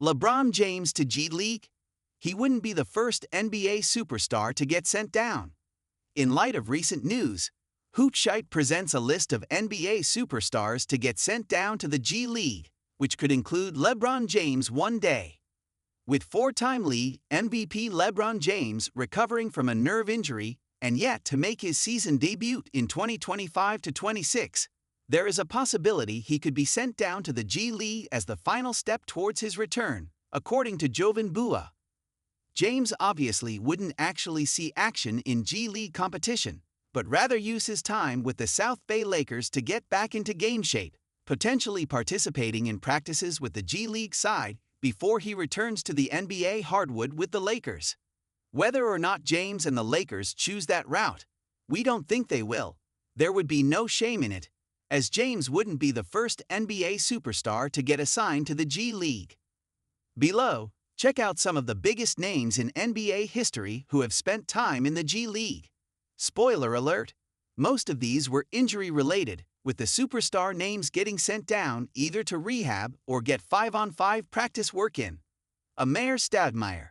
LeBron James to G League? He wouldn't be the first NBA superstar to get sent down. In light of recent news, HoopsHype presents a list of NBA superstars to get sent down to the G League, which could include LeBron James one day. With four-time league MVP LeBron James recovering from a nerve injury and yet to make his season debut in 2025-26, there is a possibility he could be sent down to the G League as the final step towards his return, according to Jovan Bua. James obviously wouldn't actually see action in G League competition, but rather use his time with the South Bay Lakers to get back into game shape, potentially participating in practices with the G League side before he returns to the NBA hardwood with the Lakers. Whether or not James and the Lakers choose that route, we don't think they will. There would be no shame in it, as James wouldn't be the first NBA superstar to get assigned to the G League. Below, check out some of the biggest names in NBA history who have spent time in the G League. Spoiler alert, most of these were injury-related, with the superstar names getting sent down either to rehab or get 5-on-5 practice work in. Amir Stoudemire.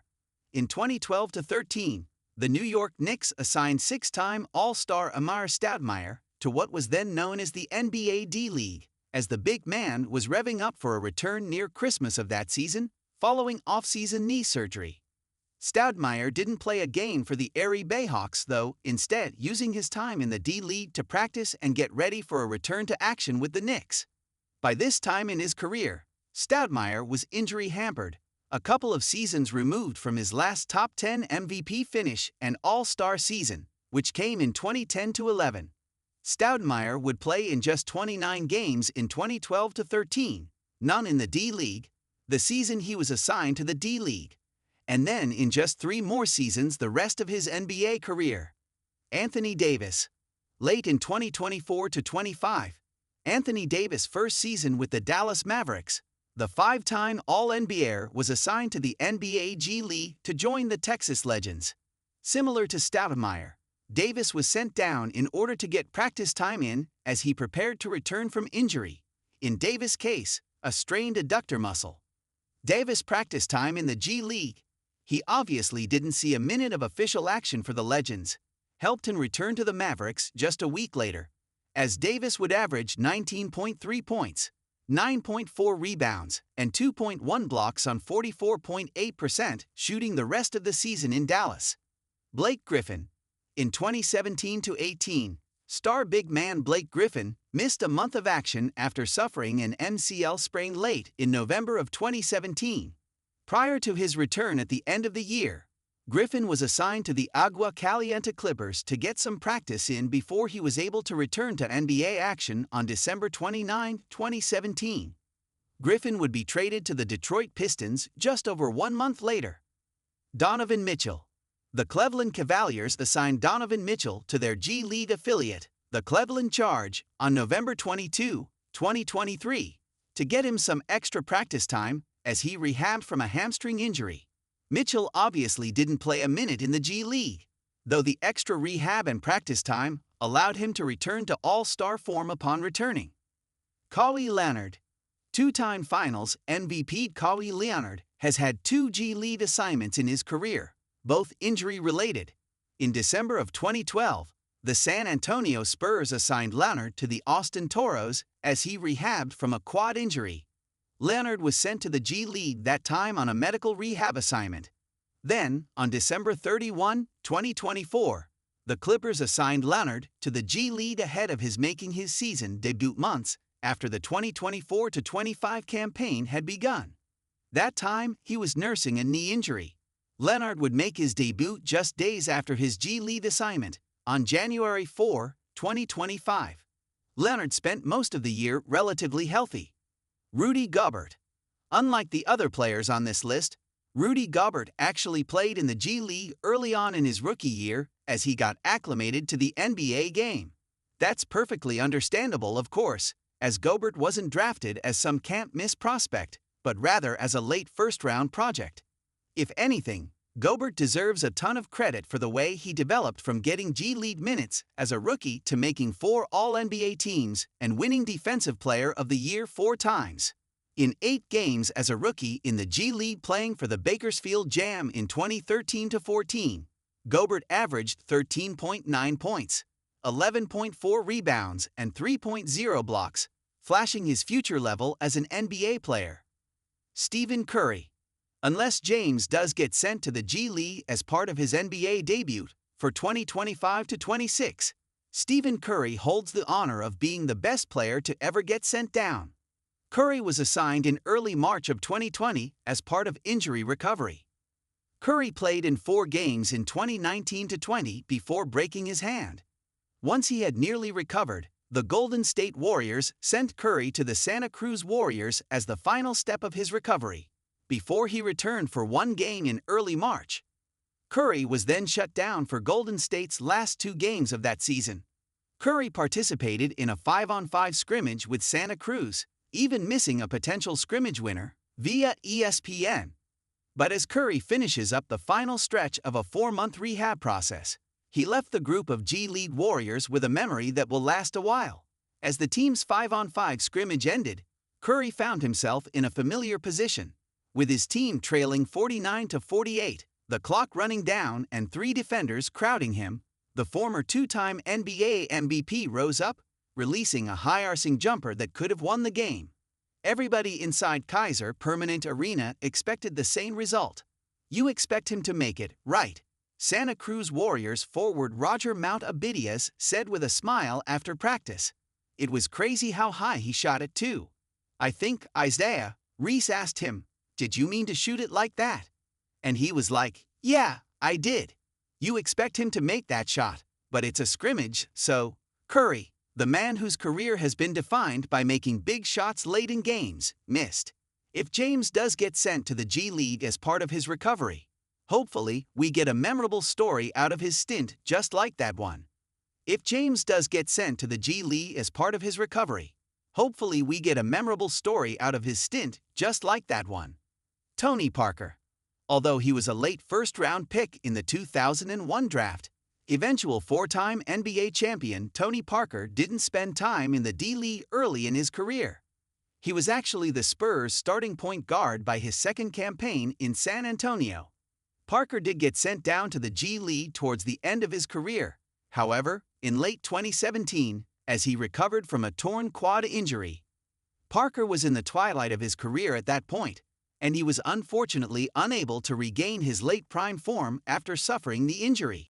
In 2012-13, the New York Knicks assigned six-time All-Star Amir Stoudemire to what was then known as the NBA D-League, as the big man was revving up for a return near Christmas of that season, following off-season knee surgery. Stoudemire didn't play a game for the Erie Bayhawks, though, instead using his time in the D-League to practice and get ready for a return to action with the Knicks. By this time in his career, Stoudemire was injury-hampered, a couple of seasons removed from his last top 10 MVP finish and All-Star season, which came in 2010-11. Stoudemire would play in just 29 games in 2012-13, none in the D-League, the season he was assigned to the D-League, and then in just 3 more seasons the rest of his NBA career. Anthony Davis. Late in 2024-25, Anthony Davis' first season with the Dallas Mavericks, the 5-time All-NBA was assigned to the NBA G League to join the Texas Legends. Similar to Stoudemire, Davis was sent down in order to get practice time in as he prepared to return from injury, in Davis' case, a strained adductor muscle. Davis' practice time in the G League, he obviously didn't see a minute of official action for the Legends, helped him return to the Mavericks just a week later, as Davis would average 19.3 points, 9.4 rebounds, and 2.1 blocks on 44.8% shooting the rest of the season in Dallas. Blake Griffin. In 2017-18, star big man Blake Griffin missed a month of action after suffering an MCL sprain late in November of 2017. Prior to his return at the end of the year, Griffin was assigned to the Agua Caliente Clippers to get some practice in before he was able to return to NBA action on December 29, 2017. Griffin would be traded to the Detroit Pistons just over 1 month later. Donovan Mitchell. The Cleveland Cavaliers assigned Donovan Mitchell to their G League affiliate, the Cleveland Charge, on November 22, 2023, to get him some extra practice time as he rehabbed from a hamstring injury. Mitchell obviously didn't play a minute in the G League, though the extra rehab and practice time allowed him to return to all-star form upon returning. Kawhi Leonard. 2-time Finals MVP Kawhi Leonard has had 2 G League assignments in his career, both injury-related. In December of 2012, the San Antonio Spurs assigned Leonard to the Austin Toros as he rehabbed from a quad injury. Leonard was sent to the G League that time on a medical rehab assignment. Then, on December 31, 2024, the Clippers assigned Leonard to the G League ahead of his making his season debut months after the 2024-25 campaign had begun. That time, he was nursing a knee injury. Leonard would make his debut just days after his G League assignment, on January 4, 2025. Leonard spent most of the year relatively healthy. Rudy Gobert. Unlike the other players on this list, Rudy Gobert actually played in the G League early on in his rookie year as he got acclimated to the NBA game. That's perfectly understandable, of course, as Gobert wasn't drafted as some can't-miss prospect, but rather as a late first-round project. If anything, Gobert deserves a ton of credit for the way he developed from getting G League minutes as a rookie to making 4 All-NBA teams and winning Defensive Player of the Year 4 times. In 8 games as a rookie in the G League playing for the Bakersfield Jam in 2013-14, Gobert averaged 13.9 points, 11.4 rebounds, and 3.0 blocks, flashing his future level as an NBA player. Stephen Curry. Unless James does get sent to the G League as part of his NBA debut for 2025-26, Stephen Curry holds the honor of being the best player to ever get sent down. Curry was assigned in early March of 2020 as part of injury recovery. Curry played in 4 games in 2019-20 before breaking his hand. Once he had nearly recovered, the Golden State Warriors sent Curry to the Santa Cruz Warriors as the final step of his recovery, before he returned for 1 game in early March. Curry was then shut down for Golden State's last 2 games of that season. Curry participated in a 5-on-5 scrimmage with Santa Cruz, even missing a potential scrimmage winner, via ESPN. But as Curry finishes up the final stretch of a 4-month rehab process, he left the group of G League Warriors with a memory that will last a while. As the team's 5-on-5 scrimmage ended, Curry found himself in a familiar position, with his team trailing 49-48, the clock running down and 3 defenders crowding him. The former 2-time NBA MVP rose up, releasing a high-arcing jumper that could have won the game. Everybody inside Kaiser Permanent Arena expected the same result. You expect him to make it, right? Santa Cruz Warriors forward Roger Mount Abidias said with a smile after practice. It was crazy how high he shot it too. I think Isaiah Reese asked him, "Did you mean to shoot it like that?" And he was like, "Yeah, I did." You expect him to make that shot, but it's a scrimmage, so. Curry, the man whose career has been defined by making big shots late in games, missed. If James does get sent to the G League as part of his recovery, hopefully we get a memorable story out of his stint just like that one. If James does get sent to the G League as part of his recovery, hopefully we get a memorable story out of his stint just like that one. Tony Parker. Although he was a late first-round pick in the 2001 draft, eventual 4-time NBA champion Tony Parker didn't spend time in the D-League early in his career. He was actually the Spurs' starting point guard by his second campaign in San Antonio. Parker did get sent down to the G League towards the end of his career. However, in late 2017, as he recovered from a torn quad injury, Parker was in the twilight of his career at that point, and he was unfortunately unable to regain his late prime form after suffering the injury.